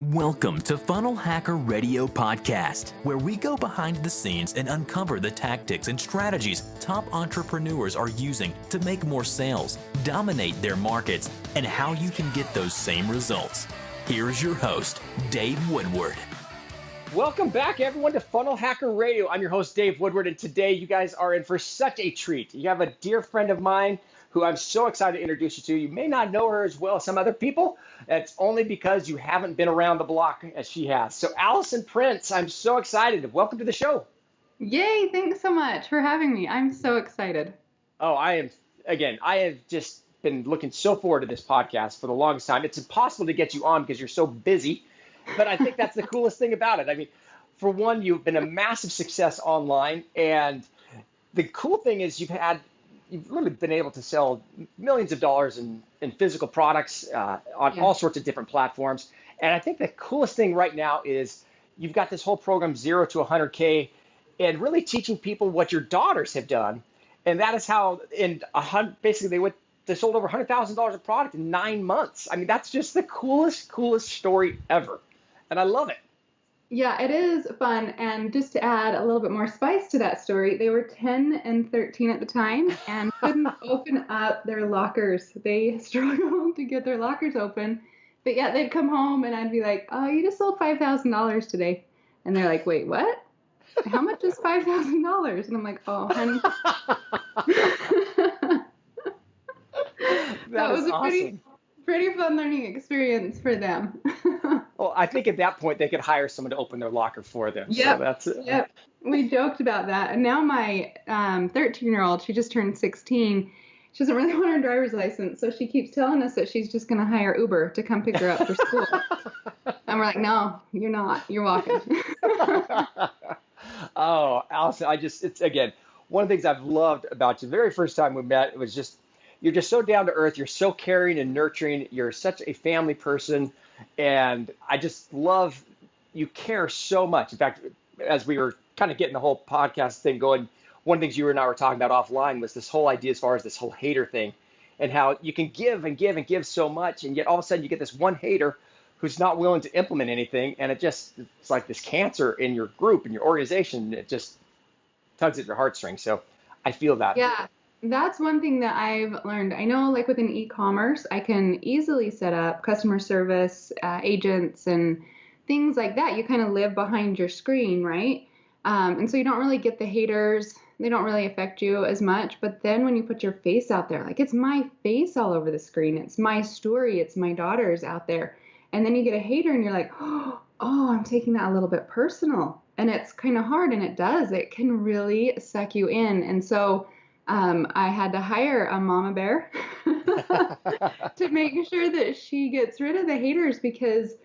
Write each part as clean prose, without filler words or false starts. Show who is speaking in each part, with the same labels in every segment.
Speaker 1: Welcome to Funnel Hacker Radio Podcast, where we go behind the scenes and uncover the tactics and strategies top entrepreneurs are using to make more sales, dominate their markets, and how you can get those same results. Here's your host, Dave Woodward.
Speaker 2: Welcome back, everyone, to Funnel Hacker Radio. I'm your host, Dave Woodward, and today you guys are in for such a treat. You have a dear friend of mine who I'm so excited to introduce you to. You may not know her as well as some other people. That's only because you haven't been around the block as she has. So Alison Prince, I'm so excited. Welcome to the show.
Speaker 3: Yay, thanks so much for having me. I'm so excited.
Speaker 2: Oh, I have just been looking so forward to this podcast for the longest time. It's impossible to get you on because you're so busy, but I think that's the coolest thing about it. I mean, for one, you've been a massive success online, and the cool thing is you've really been able to sell millions of dollars in physical products on all sorts of different platforms. And I think the coolest thing right now is you've got this whole program 0 to 100K and really teaching people what your daughters have done. And that is how basically they sold over $100,000 of product in 9 months. I mean, that's just the coolest story ever. And I love it.
Speaker 3: Yeah, it is fun. And just to add a little bit more spice to that story, they were 10 and 13 at the time and couldn't open up their lockers. They struggled to get their lockers open. But yeah, they'd come home and I'd be like, oh, you just sold $5,000 today. And they're like, wait, what? How much is $5,000? And I'm like, oh, honey.
Speaker 2: that was awesome.
Speaker 3: Pretty fun learning experience for them.
Speaker 2: Well, I think at that point they could hire someone to open their locker for them.
Speaker 3: Yep.
Speaker 2: So that's it.
Speaker 3: Yep. We joked about that. And now my 13-year-old, she just turned 16. She doesn't really want her driver's license. So she keeps telling us that she's just going to hire Uber to come pick her up for school. And we're like, no, you're not. You're walking.
Speaker 2: Oh, Alison, it's again, one of the things I've loved about you. The very first time we met, it was just, you're just so down to earth. You're so caring and nurturing. You're such a family person. And I just love, you care so much. In fact, as we were kind of getting the whole podcast thing going, one of the things you and I were talking about offline was this whole idea as far as this whole hater thing and how you can give and give and give so much. And yet all of a sudden you get this one hater who's not willing to implement anything. And it's like this cancer in your group, in your organization. It just tugs at your heartstrings. So I feel that.
Speaker 3: Yeah. That's one thing that I've learned. I know like within e-commerce, I can easily set up customer service agents and things like that. You kind of live behind your screen, right? And so you don't really get the haters. They don't really affect you as much. But then when you put your face out there, like it's my face all over the screen. It's my story. It's my daughter's out there. And then you get a hater and you're like, oh, I'm taking that a little bit personal. And it's kind of hard. And it can really suck you in. And so I had to hire a mama bear to make sure that she gets rid of the haters because,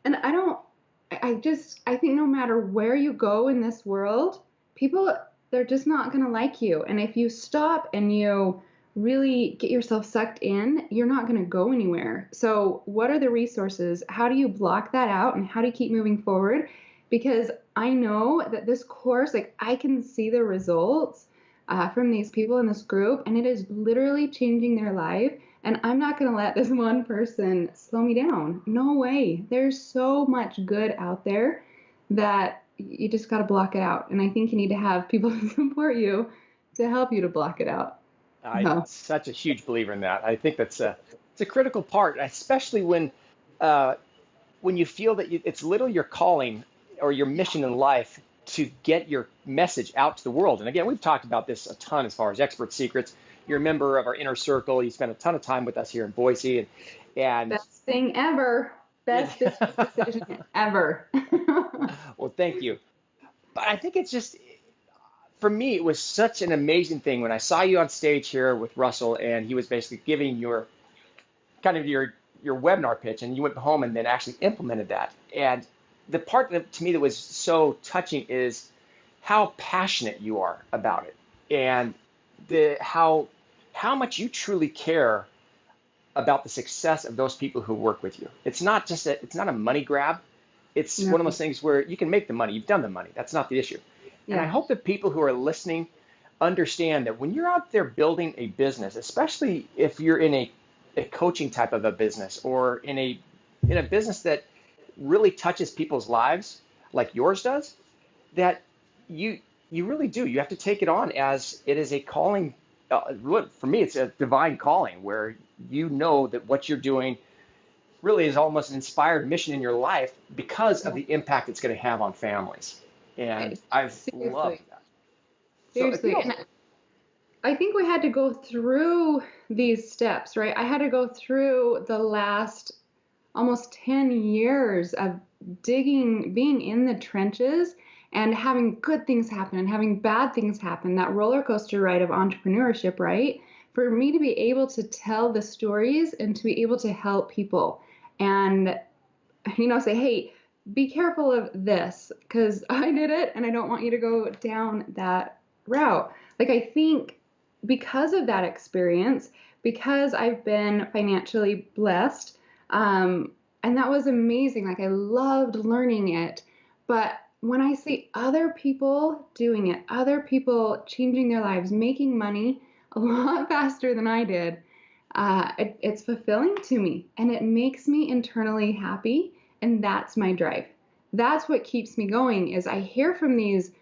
Speaker 3: and I think no matter where you go in this world, people, they're just not going to like you. And if you stop and you really get yourself sucked in, you're not going to go anywhere. So what are the resources? How do you block that out? And how do you keep moving forward? Because I know that this course, like I can see the results from these people in this group, and it is literally changing their life. And I'm not going to let this one person slow me down. No way. There's so much good out there that you just got to block it out. And I think you need to have people to support you to help you to block it out.
Speaker 2: I'm such a huge believer in that. I think it's a critical part, especially when you feel that it's literally your calling or your mission in life to get your message out to the world. And again, we've talked about this a ton as far as expert secrets. You're a member of our inner circle. You spend a ton of time with us here in Boise. And
Speaker 3: best thing ever. Best business decision ever.
Speaker 2: Well, thank you. But I think it's just, for me, it was such an amazing thing when I saw you on stage here with Russell, and he was basically giving your webinar pitch, and you went home and then actually implemented that. And the part that to me that was so touching is how passionate you are about it, and how much you truly care about the success of those people who work with you. It's not a money grab. It's one of those things where you can make the money. You've done the money. That's not the issue. Yeah. And I hope that people who are listening understand that when you're out there building a business, especially if you're in a coaching type of a business or in a business that really touches people's lives like yours does, that you really do. You have to take it on as it is a calling. For me, it's a divine calling where you know that what you're doing really is almost an inspired mission in your life because of the impact it's going to have on families. And I've loved
Speaker 3: Seriously.
Speaker 2: that. So if you
Speaker 3: Seriously.
Speaker 2: don't,
Speaker 3: And I think we had to go through these steps, right? I had to go through the last almost 10 years of digging, being in the trenches and having good things happen and having bad things happen, that roller coaster ride of entrepreneurship, right? For me to be able to tell the stories and to be able to help people and, say, hey, be careful of this because I did it and I don't want you to go down that route. Like, I think because of that experience, because I've been financially blessed, and that was amazing. Like, I loved learning it. But when I see other people doing it, other people changing their lives, making money a lot faster than I did, it's fulfilling to me and it makes me internally happy. And that's my drive. That's what keeps me going is I hear from these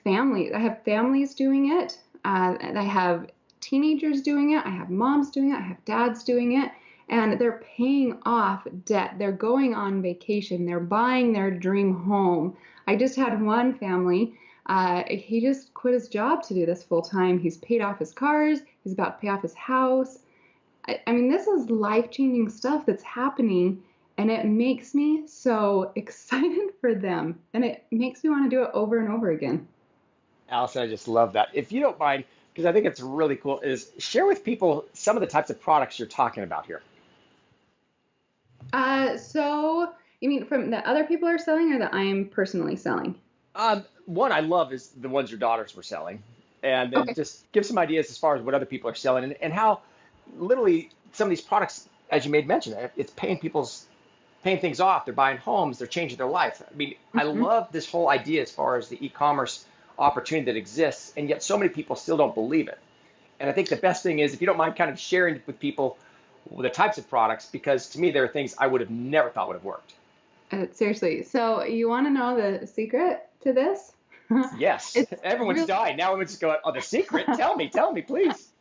Speaker 3: families. I have families doing it. I have teenagers doing it. I have moms doing it. I have dads doing it. And they're paying off debt. They're going on vacation. They're buying their dream home. I just had one family. He just quit his job to do this full time. He's paid off his cars. He's about to pay off his house. I mean, this is life-changing stuff that's happening, and it makes me so excited for them. And it makes me want to do it over and over again.
Speaker 2: Allison, I just love that. If you don't mind, because I think it's really cool, is share with people some of the types of products you're talking about here.
Speaker 3: So you mean from that other people are selling or that I am personally selling?
Speaker 2: One I love is the ones your daughters were selling, and then
Speaker 3: Okay.
Speaker 2: just give some ideas as far as what other people are selling and how literally some of these products, as you made mention, it's paying things off. They're buying homes. They're changing their life. I mean, I
Speaker 3: Mhm.
Speaker 2: love this whole idea as far as the e-commerce opportunity that exists, and yet so many people still don't believe it. And I think the best thing is if you don't mind kind of sharing with people the types of products, because to me there are things I would have never thought would have worked.
Speaker 3: Seriously. So you want to know the secret to this?
Speaker 2: Yes,
Speaker 3: It's
Speaker 2: everyone's
Speaker 3: really,
Speaker 2: dying. Now everyone's just going, oh, the secret? Tell me, please.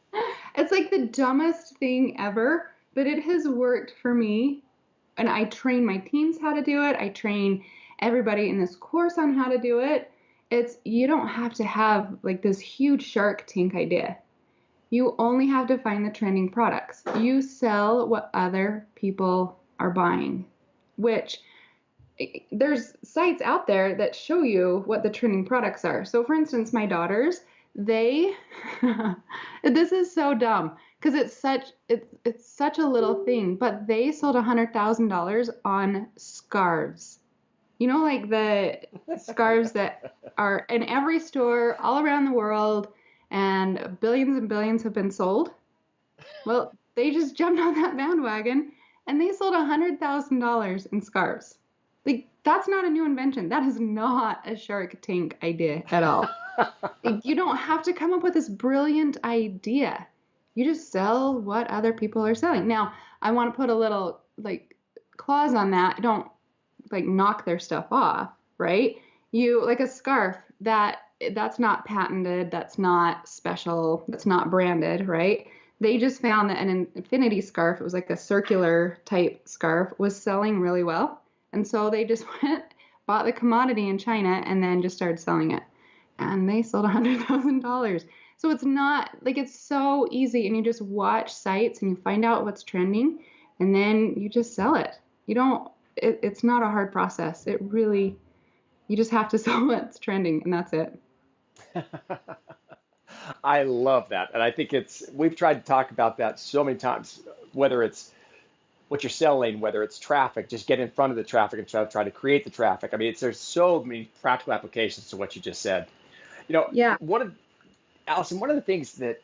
Speaker 3: it's like the dumbest thing ever, but it has worked for me. And I train my teams how to do it. I train everybody in this course on how to do it. You don't have to have like this huge Shark Tank idea. You only have to find the trending products. You sell what other people are buying, which there's sites out there that show you what the trending products are. So for instance, my daughters, they this is so dumb because it's such a little thing, but they sold $100,000 on scarves. Like the scarves that are in every store all around the world and billions have been sold. Well, they just jumped on that bandwagon and they sold $100,000 in scarves. Like, that's not a new invention. That is not a Shark Tank idea at all. Like, you don't have to come up with this brilliant idea. You just sell what other people are selling. Now, I want to put a little like clause on that. Don't like knock their stuff off, right? You like a scarf that's not patented, that's not special, that's not branded, right? They just found that an infinity scarf, it was like a circular type scarf, was selling really well. And so they just went, bought the commodity in China, and then just started selling it. And they sold $100,000. So it's not like it's so easy. And you just watch sites and you find out what's trending, and then you just sell it. You don't, it's not a hard process. It really, you just have to sell what's trending, and that's it.
Speaker 2: I love that. And I think we've tried to talk about that so many times, whether it's what you're selling, whether it's traffic, just get in front of the traffic and try to create the traffic. I mean, there's so many practical applications to what you just said. You know,
Speaker 3: Yeah.
Speaker 2: Allison, one of the things that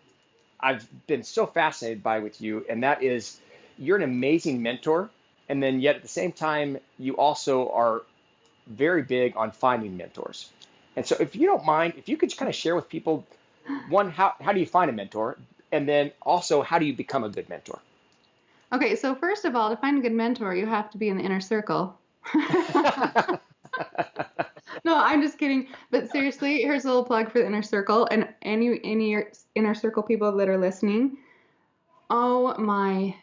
Speaker 2: I've been so fascinated by with you, and that is you're an amazing mentor. And then yet at the same time, you also are very big on finding mentors. And so if you don't mind, if you could just kind of share with people, one, how do you find a mentor? And then also, how do you become a good mentor?
Speaker 3: Okay, so first of all, to find a good mentor, you have to be in the inner circle. No, I'm just kidding. But seriously, here's a little plug for the inner circle and any inner circle people that are listening. Oh my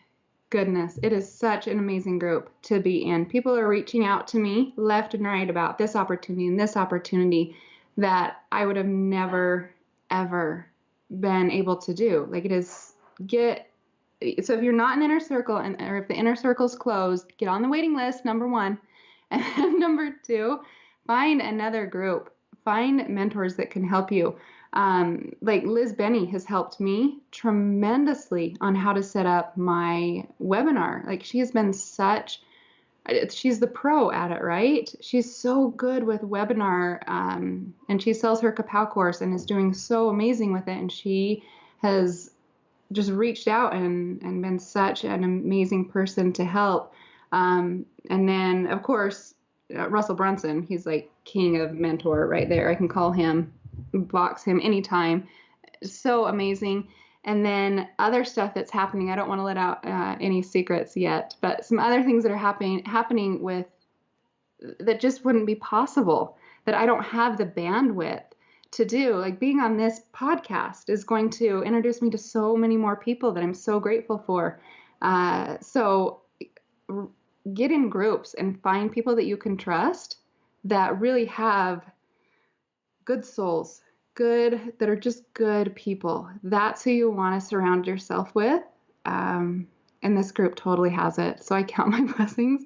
Speaker 3: goodness, it is such an amazing group to be in. People are reaching out to me left and right about this opportunity and this opportunity that I would have never ever been able to do. Like, it is so if you're not in inner circle or if the inner circle's closed, get on the waiting list, number one. And number two, find another group. Find mentors that can help you. Like Liz Benny has helped me tremendously on how to set up my webinar. Like, she has been she's the pro at it, right? She's so good with webinar, and she sells her Kapow course and is doing so amazing with it. And she has just reached out and been such an amazing person to help. And then, of course, Russell Brunson, he's like king of mentor right there. I can call him, box him anytime. So amazing. And then other stuff that's happening, I don't want to let out any secrets yet, but some other things that are happening with that just wouldn't be possible, that I don't have the bandwidth to do. Like, being on this podcast is going to introduce me to so many more people that I'm so grateful for. So get in groups and find people that you can trust that really have good souls, that are just good people. That's who you want to surround yourself with. And this group totally has it. So I count my blessings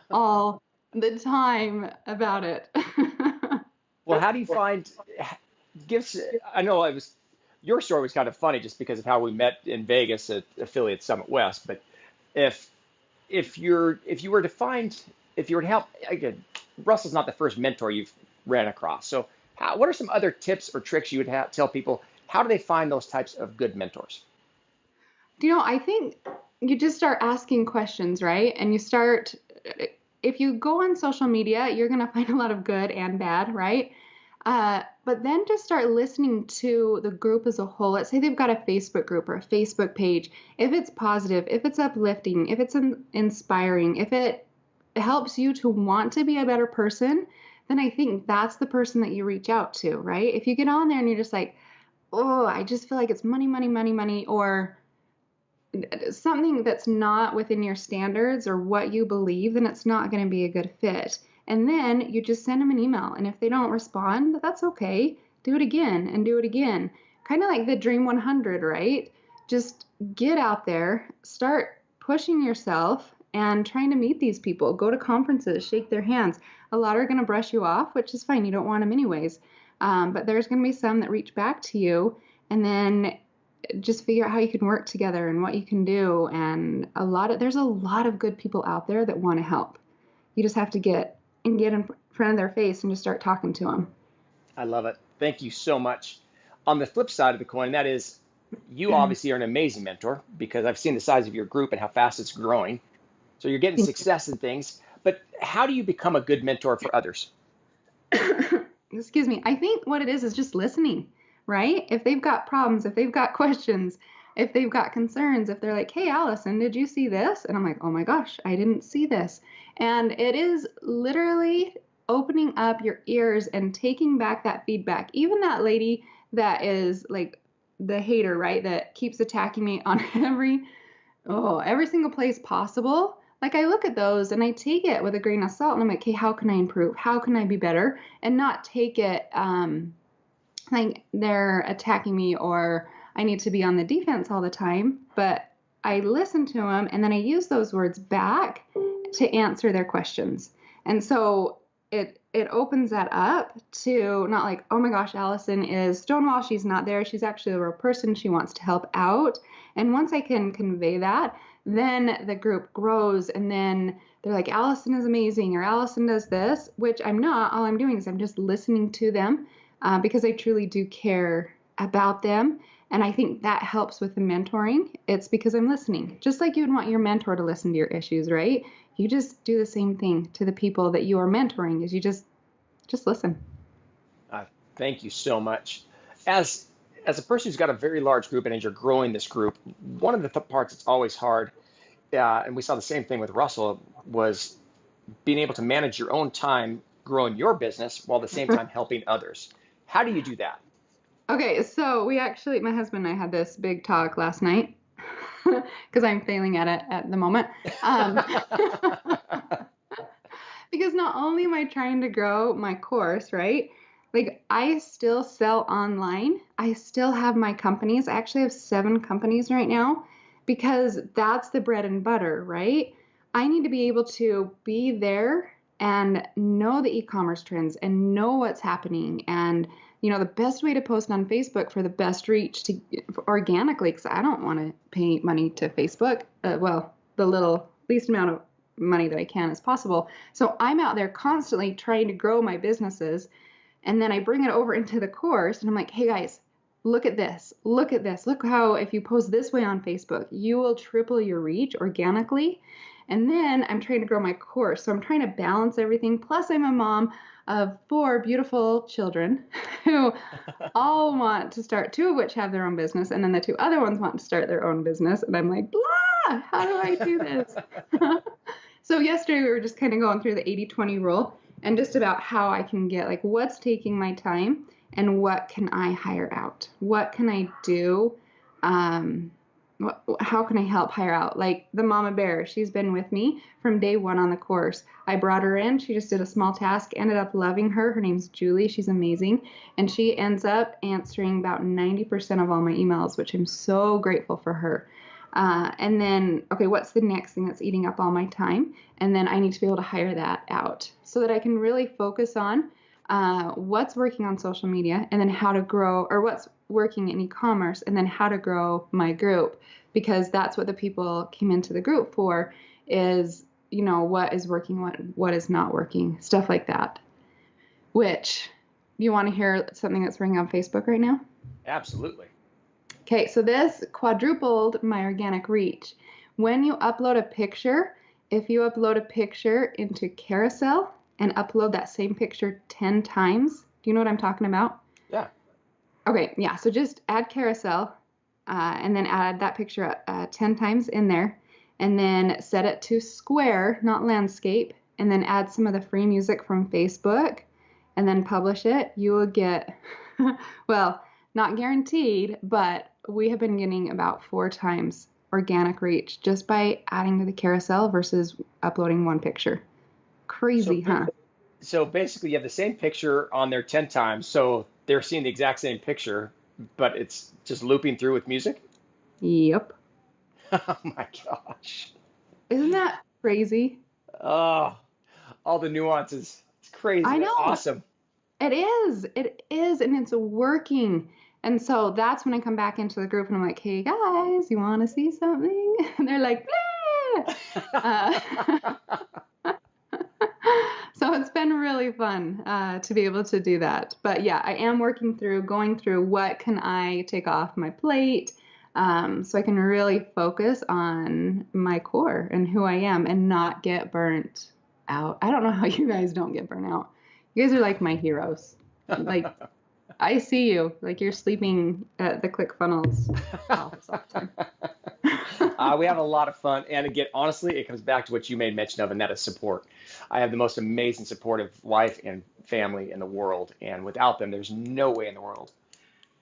Speaker 3: all the time about it.
Speaker 2: Well, how do you find gifts? I know your story was kind of funny just because of how we met in Vegas at Affiliate Summit West. But if you were to help, again, Russell's not the first mentor you've ran across. So what are some other tips or tricks you would tell people? How do they find those types of good mentors?
Speaker 3: I think you just start asking questions, right? And if you go on social media, you're going to find a lot of good and bad, right? But then just start listening to the group as a whole. Let's say they've got a Facebook group or a Facebook page. If it's positive, if it's uplifting, if it's inspiring, if it helps you to want to be a better person, then I think that's the person that you reach out to, right? If you get on there and you're just like, oh, I just feel like it's money, money, money, money, or something that's not within your standards or what you believe, then it's not going to be a good fit. And then you just send them an email. And if they don't respond, that's okay. Do it again and do it again. Kind of like the Dream 100, right? Just get out there, start pushing yourself and trying to meet these people. Go to conferences, shake their hands. A lot are going to brush you off, which is fine. You don't want them anyways. But there's going to be some that reach back to you, and then just figure out how you can work together and what you can do. And there's a lot of good people out there that want to help. You just have to get in front of their face and just start talking to them.
Speaker 2: I love it. Thank you so much. On the flip side of the coin, that is, you obviously are an amazing mentor, because I've seen the size of your group and how fast it's growing. So you're getting success in things. But how do you become a good mentor for others?
Speaker 3: Excuse me. I think what it is just listening, right? If they've got problems, if they've got questions, if they've got concerns, if they're like, hey, Allison, did you see this? And I'm like, oh my gosh, I didn't see this. And it is literally opening up your ears and taking back that feedback. Even that lady that is like the hater, right? That keeps attacking me on every single place possible. Like, I look at those and I take it with a grain of salt and I'm like, okay, how can I improve? How can I be better? And not take it like they're attacking me or I need to be on the defense all the time. But I listen to them and then I use those words back to answer their questions. And so it opens that up to not like, oh my gosh, Allison is Stonewall. She's not there. She's actually a real person. She wants to help out. And once I can convey that, then the group grows, and then they're like, Allison is amazing, or Allison does this, which I'm not. All I'm doing is I'm just listening to them because I truly do care about them. And I think that helps with the mentoring. It's because I'm listening. Just like you would want your mentor to listen to your issues, right? You just do the same thing to the people that you are mentoring, is you just listen.
Speaker 2: Thank you so much. As a person who's got a very large group and as you're growing this group, one of the parts that's always hard, and we saw the same thing with Russell, was being able to manage your own time, growing your business while at the same time helping others. How do you do that?
Speaker 3: Okay, so my husband and I had this big talk last night because I'm failing at it at the moment. Because not only am I trying to grow my course, right? Like I still sell online. I still have my companies. I actually have 7 companies right now because that's the bread and butter, right? I need to be able to be there and know the e-commerce trends and know what's happening and the best way to post on Facebook for the best reach to organically, because I don't want to pay money to Facebook. The least amount of money that I can as possible. So I'm out there constantly trying to grow my businesses. And then I bring it over into the course and I'm like, hey guys, look at this. Look at this. Look how if you post this way on Facebook, you will triple your reach organically. And then I'm trying to grow my course. So I'm trying to balance everything. Plus I'm a mom of 4 beautiful children who all want to start, 2 of which have their own business. And then the 2 other ones want to start their own business. And I'm like, blah, how do I do this? So yesterday we were just kind of going through the 80-20 rule and just about how I can get like what's taking my time and what can I hire out? What can I do? How can I help hire out? Like the mama bear, she's been with me from day 1 on the course. I brought her in. She just did a small task, ended up loving her. Her name's Julie. She's amazing. And she ends up answering about 90% of all my emails, which I'm so grateful for her. And then, okay, what's the next thing that's eating up all my time? And then I need to be able to hire that out so that I can really focus on what's working on social media and then how to grow, or what's working in e-commerce and then how to grow my group, because that's what the people came into the group for is, what is working, what is not working, stuff like that. Which, you want to hear something that's working on Facebook right now?
Speaker 2: Absolutely.
Speaker 3: Okay, so this quadrupled my organic reach. When you upload a picture, if you upload a picture into Carousel and upload that same picture 10 times, do you know what I'm talking about?
Speaker 2: Yeah.
Speaker 3: Okay, yeah, so just add Carousel and then add that picture 10 times in there and then set it to square, not landscape, and then add some of the free music from Facebook and then publish it. You will get, well, not guaranteed, but we have been getting about 4 times organic reach just by adding to the carousel versus uploading 1 picture. Crazy, huh?
Speaker 2: So basically you have the same picture on there 10 times. So they're seeing the exact same picture, but it's just looping through with music?
Speaker 3: Yep.
Speaker 2: Oh my gosh.
Speaker 3: Isn't that crazy?
Speaker 2: Oh, all the nuances. It's crazy.
Speaker 3: I know.
Speaker 2: That's awesome.
Speaker 3: It is. It is. And it's working. And so that's when I come back into the group and I'm like, hey guys, you want to see something? And they're like, so it's been really fun to be able to do that. But yeah, I am going through what can I take off my plate so I can really focus on my core and who I am and not get burnt out. I don't know how you guys don't get burnt out. You guys are like my heroes. Like, I see you. Like you're sleeping at the ClickFunnels office all the time.
Speaker 2: We have a lot of fun. And again, honestly, it comes back to what you made mention of, and that is support. I have the most amazing supportive wife and family in the world. And without them, there's no way in the world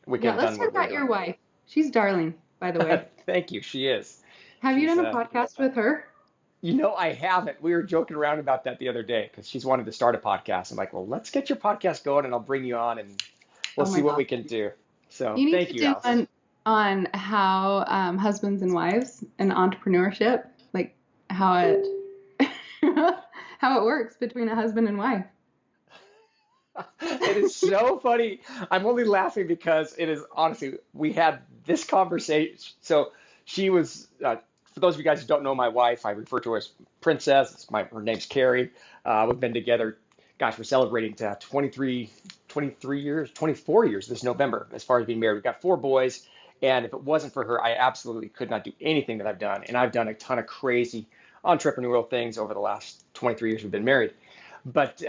Speaker 2: we could have
Speaker 3: let's
Speaker 2: done
Speaker 3: talk
Speaker 2: what we're
Speaker 3: about your
Speaker 2: doing.
Speaker 3: wife. She's darling, by the way.
Speaker 2: Thank you. She is.
Speaker 3: Have you
Speaker 2: She's,
Speaker 3: done a podcast with her?
Speaker 2: I haven't. We were joking around about that the other day because she's wanted to start a podcast. I'm like, well, let's get your podcast going and I'll bring you on and we'll see what we can do. So
Speaker 3: You need
Speaker 2: thank
Speaker 3: to
Speaker 2: you,
Speaker 3: do
Speaker 2: Alison.
Speaker 3: on how husbands and wives and entrepreneurship, like how it how it works between a husband and wife.
Speaker 2: It is so funny. I'm only laughing because it is honestly, we had this conversation. So she was, for those of you guys who don't know my wife, I refer to her as Princess. Her name's Carrie. We've been together, gosh, we're celebrating 23 years, 24 years this November as far as being married. We've got 4 boys. And if it wasn't for her, I absolutely could not do anything that I've done. And I've done a ton of crazy entrepreneurial things over the last 23 years we've been married. But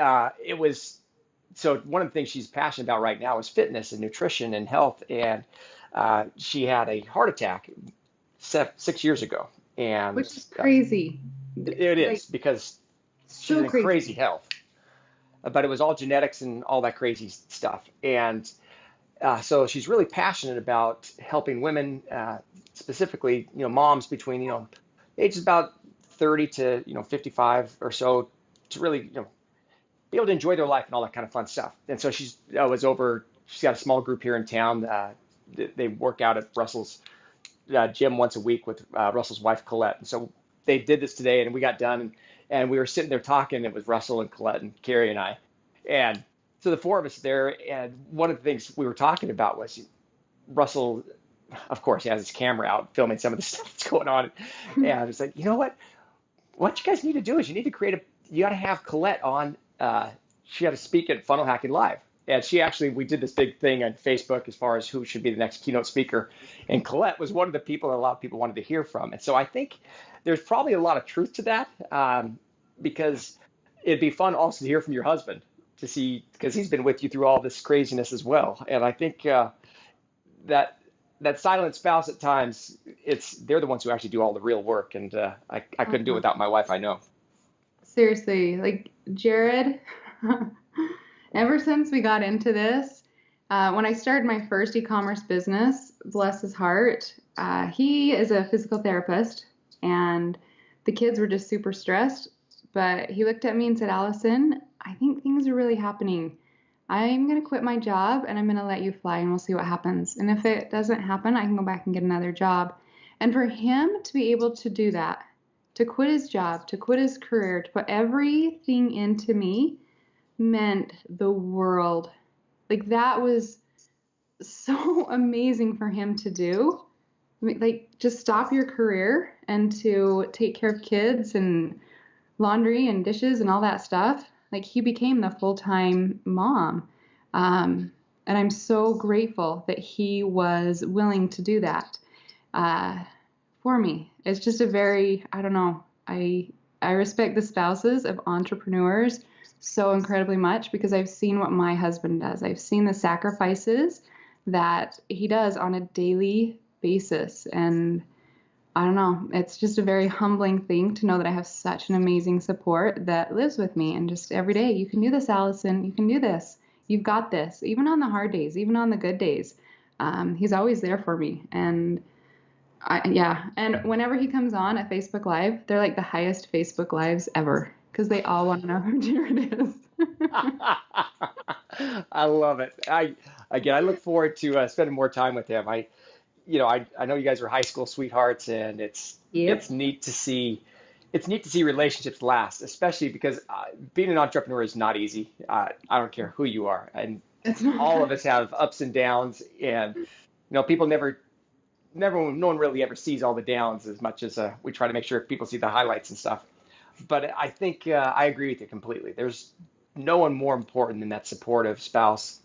Speaker 2: so one of the things she's passionate about right now is fitness and nutrition and health. And she had a heart attack 6 years ago. And
Speaker 3: Which is crazy.
Speaker 2: it is because she's
Speaker 3: So
Speaker 2: in
Speaker 3: crazy.
Speaker 2: crazy health, but it was all genetics and all that crazy stuff. And so she's really passionate about helping women, specifically, moms between, ages about 30 to, 55 or so, to really, be able to enjoy their life and all that kind of fun stuff. And so she's she's got a small group here in town. They work out at Russell's gym once a week with Russell's wife, Colette. And so they did this today, and we got done, and we were sitting there talking. It was Russell and Colette and Carrie and I. And so the four of us there, and one of the things we were talking about was Russell, of course, he has his camera out filming some of the stuff that's going on. And I was like, you know what you guys need to do is you got to have Colette on. She had to speak at Funnel Hacking Live. And we did this big thing on Facebook as far as who should be the next keynote speaker. And Colette was one of the people that a lot of people wanted to hear from. And so I think there's probably a lot of truth to that, because it'd be fun also to hear from your husband, to see, because he's been with you through all this craziness as well. And I think that silent spouse at times, they're the ones who actually do all the real work. And I couldn't do it without my wife, I know.
Speaker 3: Seriously, like Jared, ever since we got into this, when I started my first e-commerce business, bless his heart, he is a physical therapist, and the kids were just super stressed. But he looked at me and said, Allison, I think things are really happening. I'm going to quit my job and I'm going to let you fly, and we'll see what happens. And if it doesn't happen, I can go back and get another job. And for him to be able to do that, to quit his job, to quit his career, to put everything into me, meant the world. Like, that was so amazing for him to do. I mean, like, just stop your career and to take care of kids and laundry and dishes and all that stuff. Like, he became the full-time mom. And I'm so grateful that he was willing to do that for me. It's just a very, I don't know, I respect the spouses of entrepreneurs so incredibly much, because I've seen what my husband does. I've seen the sacrifices that he does on a daily basis. And I don't know, it's just a very humbling thing to know that I have such an amazing support that lives with me. And just every day, you can do this, Allison, you can do this. You've got this. Even on the hard days, even on the good days, he's always there for me. And and whenever he comes on at Facebook Live, they're like the highest Facebook Lives ever, because they all want to know who Jared is.
Speaker 2: I love it. I look forward to spending more time with him. I know you guys are high school sweethearts, and it's neat to see. It's neat to see relationships last, especially because being an entrepreneur is not easy. I don't care who you are, and all of us have ups and downs, and people no one really ever sees all the downs as much as we try to make sure people see the highlights and stuff. But I think I agree with you completely. There's no one more important than that supportive spouse,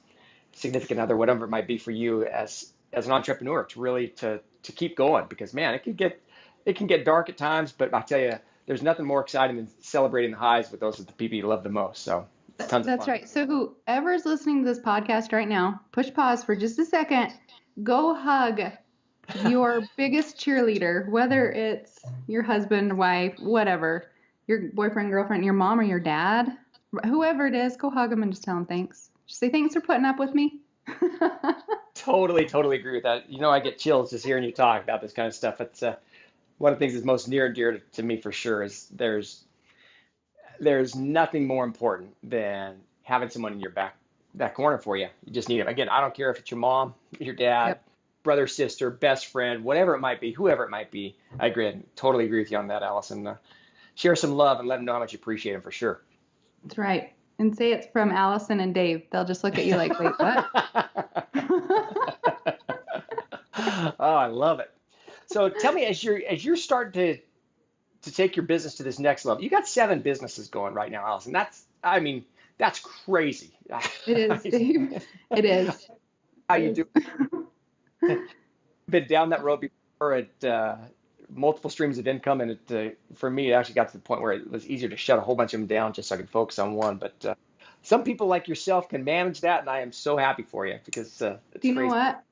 Speaker 2: significant other, whatever it might be for you as an entrepreneur, to really to keep going, because man, it can get dark at times, but I tell you, there's nothing more exciting than celebrating the highs with those of the people you love the most. So tons of fun.
Speaker 3: That's right. So whoever's listening to this podcast right now, push pause for just a second, go hug your biggest cheerleader, whether it's your husband, wife, whatever, your boyfriend, girlfriend, your mom, or your dad, whoever it is, go hug them and just tell them thanks. Just say thanks for putting up with me.
Speaker 2: Totally agree with that. I get chills just hearing you talk about this kind of stuff. It's one of the things that's most near and dear to me for sure. Is there's nothing more important than having someone in your back corner for you. You just need it. Again, I don't care if it's your mom, your dad, brother, sister, best friend, whatever it might be, whoever it might be. I totally agree with you on that, Allison. Share some love and let them know how much you appreciate them for sure.
Speaker 3: That's right. And say it's from Allison and Dave. They'll just look at you like, wait, what?
Speaker 2: Oh, I love it. So tell me, as you're starting to take your business to this next level, you got 7 businesses going right now, Allison. That's crazy.
Speaker 3: It is, Dave. It is.
Speaker 2: How you do? Been down that road before at multiple streams of income, and for me, it actually got to the point where it was easier to shut a whole bunch of them down just so I could focus on one. But some people like yourself can manage that, and I am so happy for you, because it's
Speaker 3: Do you know what,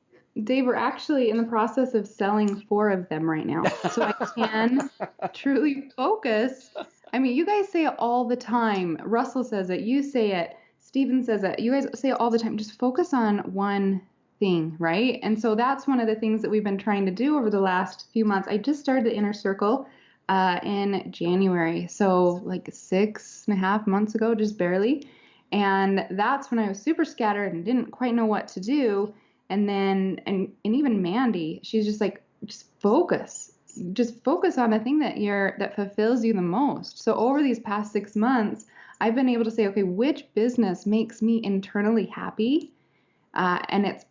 Speaker 3: Dave? We're actually in the process of selling 4 of them right now, so I can truly focus I mean, you guys say it all the time. Russell says it. You say it. Steven says it. You guys say it all the time. Just focus on one thing, right? And so that's one of the things that we've been trying to do over the last few months. I just started the Inner Circle in January. So like 6.5 months ago, just barely. And that's when I was super scattered and didn't quite know what to do. And then, and even Mandy, she's just like, just focus on the thing that fulfills you the most. So over these past 6 months, I've been able to say, okay, which business makes me internally happy? And it's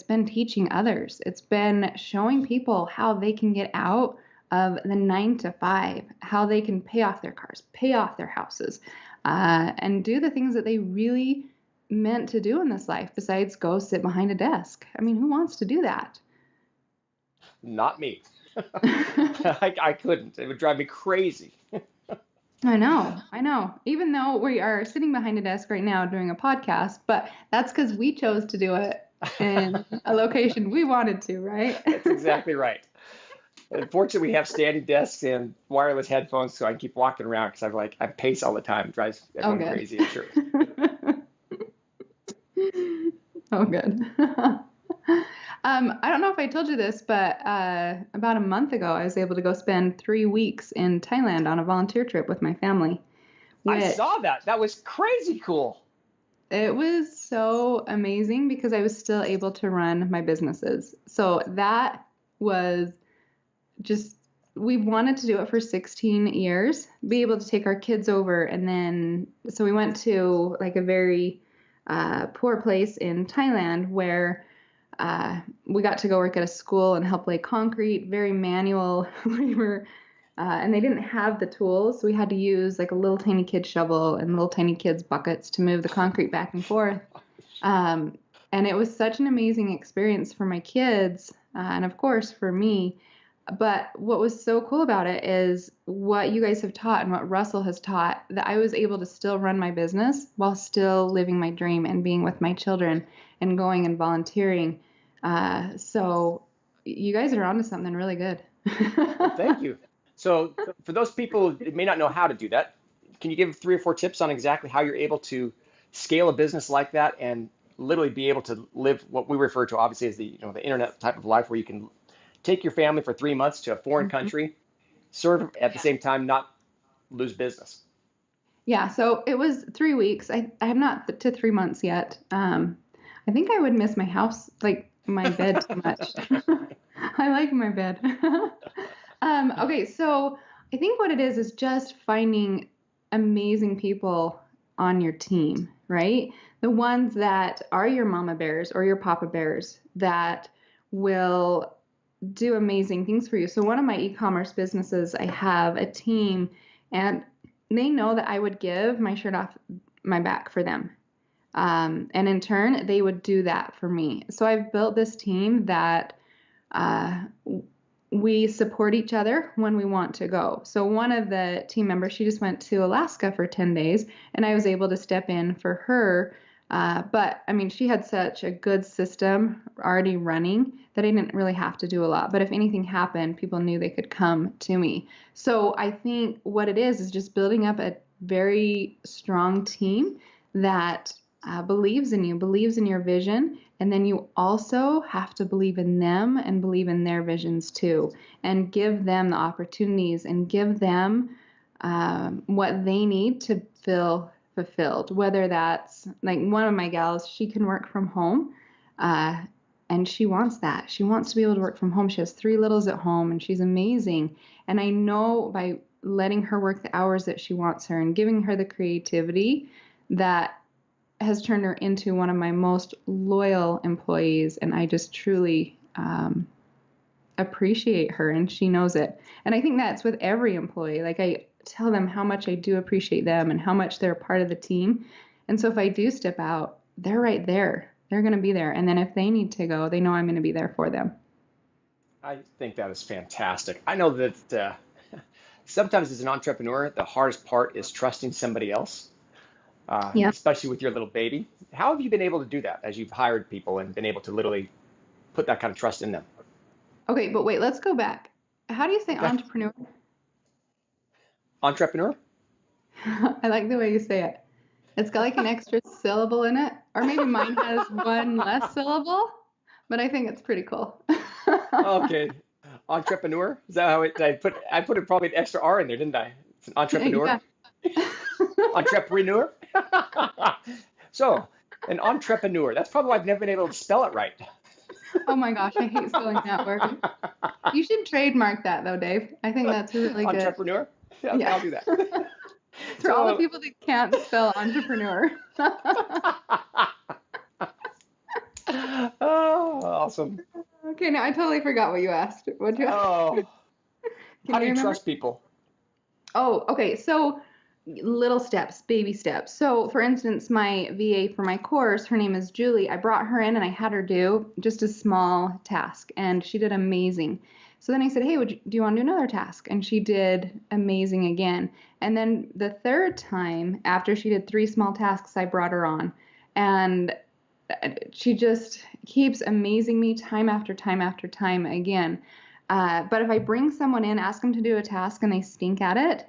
Speaker 3: been teaching others. It's been showing people how they can get out of the 9 to 5, how they can pay off their cars, pay off their houses, and do the things that they really meant to do in this life besides go sit behind a desk. I mean, who wants to do that?
Speaker 2: Not me. I couldn't. It would drive me crazy.
Speaker 3: I know. Even though we are sitting behind a desk right now doing a podcast, but that's because we chose to do it in a location we wanted to, right?
Speaker 2: That's exactly right. Unfortunately, we have standing desks and wireless headphones, so I can keep walking around because I pace all the time. It drives everyone crazy, I'm sure.
Speaker 3: Oh, good. I don't know if I told you this, but about a month ago, I was able to go spend 3 weeks in Thailand on a volunteer trip with my family.
Speaker 2: I saw that. That was crazy cool.
Speaker 3: It was so amazing because I was still able to run my businesses. So that was just, we wanted to do it for 16 years, be able to take our kids over. And then, so we went to like a very poor place in Thailand where we got to go work at a school and help lay concrete, very manual labor. And they didn't have the tools. So we had to use like a little tiny kid shovel and little tiny kids buckets to move the concrete back and forth. And it was such an amazing experience for my kids and of course for me. But what was so cool about it is what you guys have taught and what Russell has taught, that I was able to still run my business while still living my dream and being with my children and going and volunteering. So you guys are onto something really good.
Speaker 2: Well, thank you. So for those people who may not know how to do that, can you give 3 or 4 tips on exactly how you're able to scale a business like that and literally be able to live what we refer to obviously as the internet type of life where you can take your family for 3 months to a foreign country, serve at the same time, not lose business?
Speaker 3: Yeah, so it was 3 weeks. I have not to 3 months yet. I think I would miss my house, like my bed too much. I like my bed. Okay, so I think what it is just finding amazing people on your team, right? The ones that are your mama bears or your papa bears that will do amazing things for you. So one of my e-commerce businesses, I have a team and they know that I would give my shirt off my back for them. And in turn, they would do that for me. So I've built this team that we support each other when we want to go. So one of the team members, she just went to Alaska for 10 days and I was able to step in for her. But I mean, she had such a good system already running that I didn't really have to do a lot. But if anything happened, people knew they could come to me. So I think what it is just building up a very strong team that believes in you, believes in your vision. And then you also have to believe in them and believe in their visions too, and give them the opportunities and give them what they need to feel fulfilled. Whether that's like one of my gals, she can work from home and she wants that. She wants to be able to work from home. She has 3 littles at home and she's amazing. And I know by letting her work the hours that she wants her and giving her the creativity that has turned her into one of my most loyal employees. And I just truly appreciate her and she knows it. And I think that's with every employee. Like I tell them how much I do appreciate them and how much they're a part of the team. And so if I do step out, they're right there. They're going to be there. And then if they need to go, they know I'm going to be there for them.
Speaker 2: I think that is fantastic. I know that sometimes as an entrepreneur, the hardest part is trusting somebody else, especially with your little baby. How have you been able to do that as you've hired people and been able to literally put that kind of trust in them?
Speaker 3: Okay, but wait, let's go back. How do you say entrepreneur?
Speaker 2: Entrepreneur?
Speaker 3: I like the way you say it. It's got like an extra syllable in it, or maybe mine has one less syllable, but I think it's pretty cool.
Speaker 2: Okay. Entrepreneur? Is that how it, I put it probably an extra R in there, didn't I? It's an entrepreneur?
Speaker 3: Yeah.
Speaker 2: Entrepreneur? So, an entrepreneur. That's probably why I've never been able to spell it right.
Speaker 3: Oh my gosh, I hate spelling that word. You should trademark that though, Dave. I think that's really good.
Speaker 2: Entrepreneur? Yeah, okay,
Speaker 3: Yeah.
Speaker 2: I'll do that.
Speaker 3: For all the
Speaker 2: So,
Speaker 3: people that can't spell entrepreneur.
Speaker 2: oh, awesome.
Speaker 3: Okay, now I totally forgot what you asked. What'd you ask?
Speaker 2: Oh,
Speaker 3: Can
Speaker 2: how do
Speaker 3: you
Speaker 2: you
Speaker 3: remember?
Speaker 2: trust people?
Speaker 3: Oh, okay. So little steps, baby steps. So for instance, my VA for my course, her name is Julie. I brought her in and I had her do just a small task and she did amazing. So then I said, hey, do you want to do another task? And she did amazing again. And then the third time, after she did 3 small tasks, I brought her on. And she just keeps amazing me time after time after time again. But if I bring someone in, ask them to do a task and they stink at it,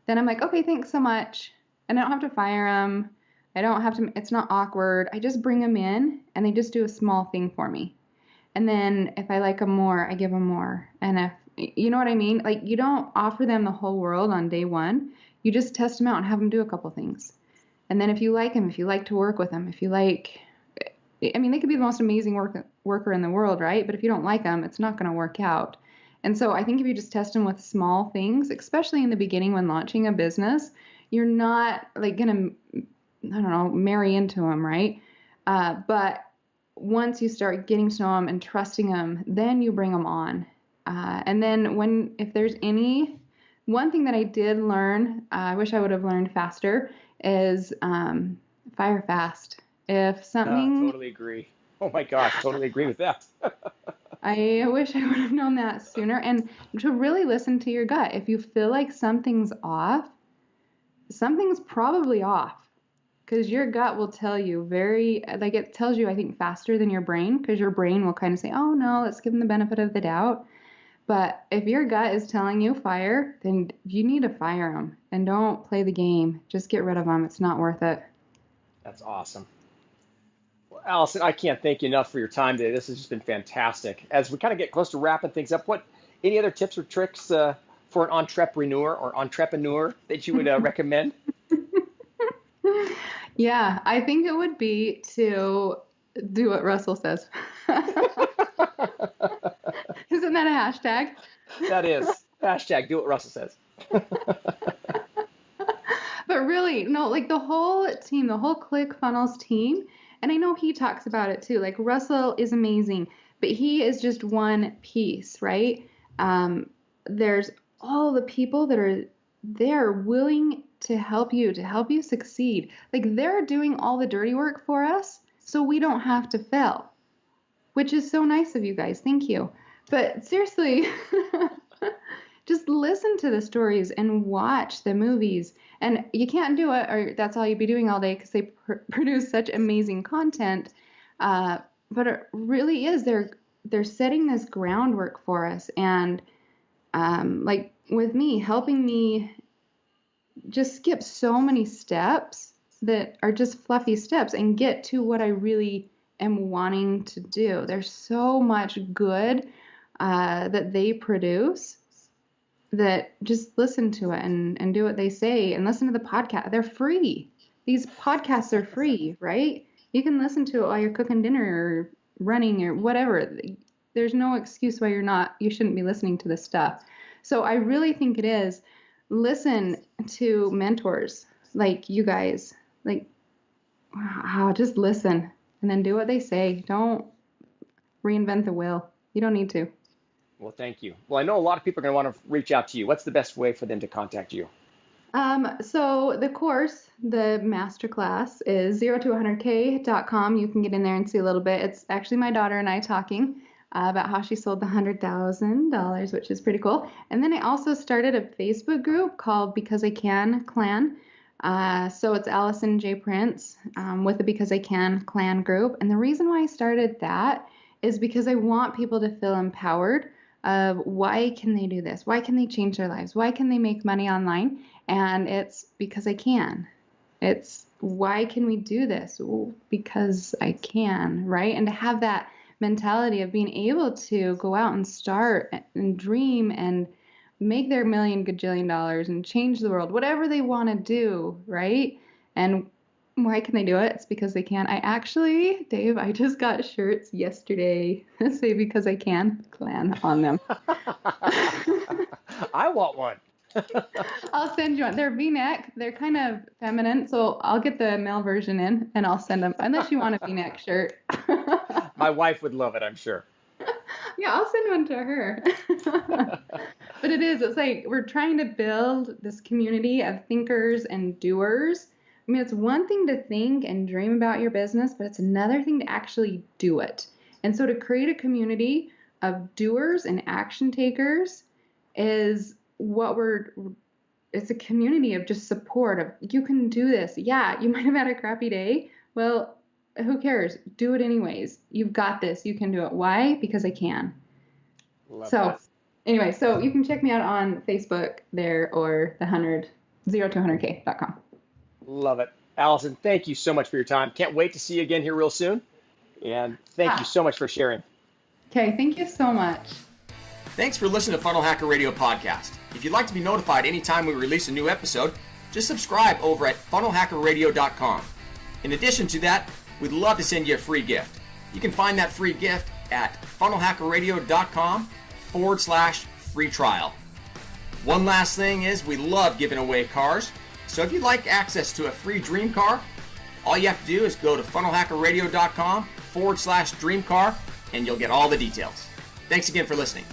Speaker 3: then I'm like, okay, thanks so much. And I don't have to fire them. I don't have to, it's not awkward. I just bring them in and they just do a small thing for me. And then if I like them more, I give them more. And if, you know what I mean? Like you don't offer them the whole world on day one. You just test them out and have them do a couple things. And then if you like them, if you like to work with them, if you like, I mean, they could be the most amazing worker in the world, right? But if you don't like them, it's not going to work out. And so I think if you just test them with small things, especially in the beginning when launching a business, you're not like going to, I don't know, marry into them, right? But once you start getting to know them and trusting them, then you bring them on. And then if there's one thing that I did learn, I wish I would have learned faster, is fire fast. If something,
Speaker 2: Totally agree. Oh my gosh, totally agree with that.
Speaker 3: I wish I would have known that sooner. And to really listen to your gut. If you feel like something's off, something's probably off. Because your gut will tell you it tells you, I think, faster than your brain. Because your brain will kind of say, oh no, let's give them the benefit of the doubt. But if your gut is telling you fire, then you need to fire them. And don't play the game. Just get rid of them. It's not worth it.
Speaker 2: That's awesome. Well, Allison, I can't thank you enough for your time today. This has just been fantastic. As we kind of get close to wrapping things up, any other tips or tricks for an entrepreneur that you would recommend?
Speaker 3: Yeah, I think it would be to do what Russell says. Isn't that a hashtag?
Speaker 2: That is. Hashtag do what Russell says.
Speaker 3: But really, no, like the whole team, the whole ClickFunnels team, and I know he talks about it too. Like Russell is amazing, but he is just one piece, right? There's all the people that are there willing to help you succeed. Like they're doing all the dirty work for us so we don't have to fail, which is so nice of you guys. Thank you. But seriously, just listen to the stories and watch the movies. And you can't do it, or that's all you'd be doing all day because they produce such amazing content. But it really is. They're setting this groundwork for us. And like with me, helping me just skip so many steps that are just fluffy steps and get to what I really am wanting to do. There's so much good that they produce that just listen to it and do what they say and listen to the podcast. They're free. These podcasts are free, right? You can listen to it while you're cooking dinner or running or whatever. There's no excuse why you shouldn't be listening to this stuff. So I really think it is listen to mentors like you guys, like, wow, just listen and then do what they say. Don't reinvent the wheel. You don't need to.
Speaker 2: Well, thank you. Well, I know a lot of people are going to want to reach out to you. What's the best way for them to contact you?
Speaker 3: So the course, the masterclass is 0to100k.com. You can get in there and see a little bit. It's actually my daughter and I talking about how she sold the $100,000, which is pretty cool. And then I also started a Facebook group called Because I Can Clan. So it's Alison J. Prince with the Because I Can Clan group. And the reason why I started that is because I want people to feel empowered of why can they do this? Why can they change their lives? Why can they make money online? And it's because I can. It's why can we do this? Well, because I can, right? And to have that mentality of being able to go out and start and dream and make their million gajillion dollars and change the world, whatever they want to do, right? And why can they do it? It's because they can. Dave, I just got shirts yesterday that say because I can on them.
Speaker 2: I want one.
Speaker 3: I'll send you one. They're V-neck. They're kind of feminine, so I'll get the male version in and I'll send them, unless you want a V-neck shirt.
Speaker 2: My wife would love it, I'm sure.
Speaker 3: Yeah, I'll send one to her. But it's like we're trying to build this community of thinkers and doers. I mean, it's one thing to think and dream about your business, but it's another thing to actually do it. And so to create a community of doers and action takers is it's a community of just support of, you can do this. Yeah, you might have had a crappy day. Well, who cares? Do it anyways. You've got this. You can do it. Why? Because I can.
Speaker 2: Love that.
Speaker 3: Anyway, so you can check me out on Facebook there or the 0-100k.com.
Speaker 2: Love it. Alison, thank you so much for your time. Can't wait to see you again here real soon. And thank you so much for sharing.
Speaker 3: Okay, thank you so much.
Speaker 4: Thanks for listening to Funnel Hacker Radio Podcast. If you'd like to be notified anytime we release a new episode, just subscribe over at funnelhackerradio.com. In addition to that, we'd love to send you a free gift. You can find that free gift at funnelhackerradio.com/free trial. One last thing is we love giving away cars. So if you'd like access to a free dream car, all you have to do is go to funnelhackerradio.com/dream car and you'll get all the details. Thanks again for listening.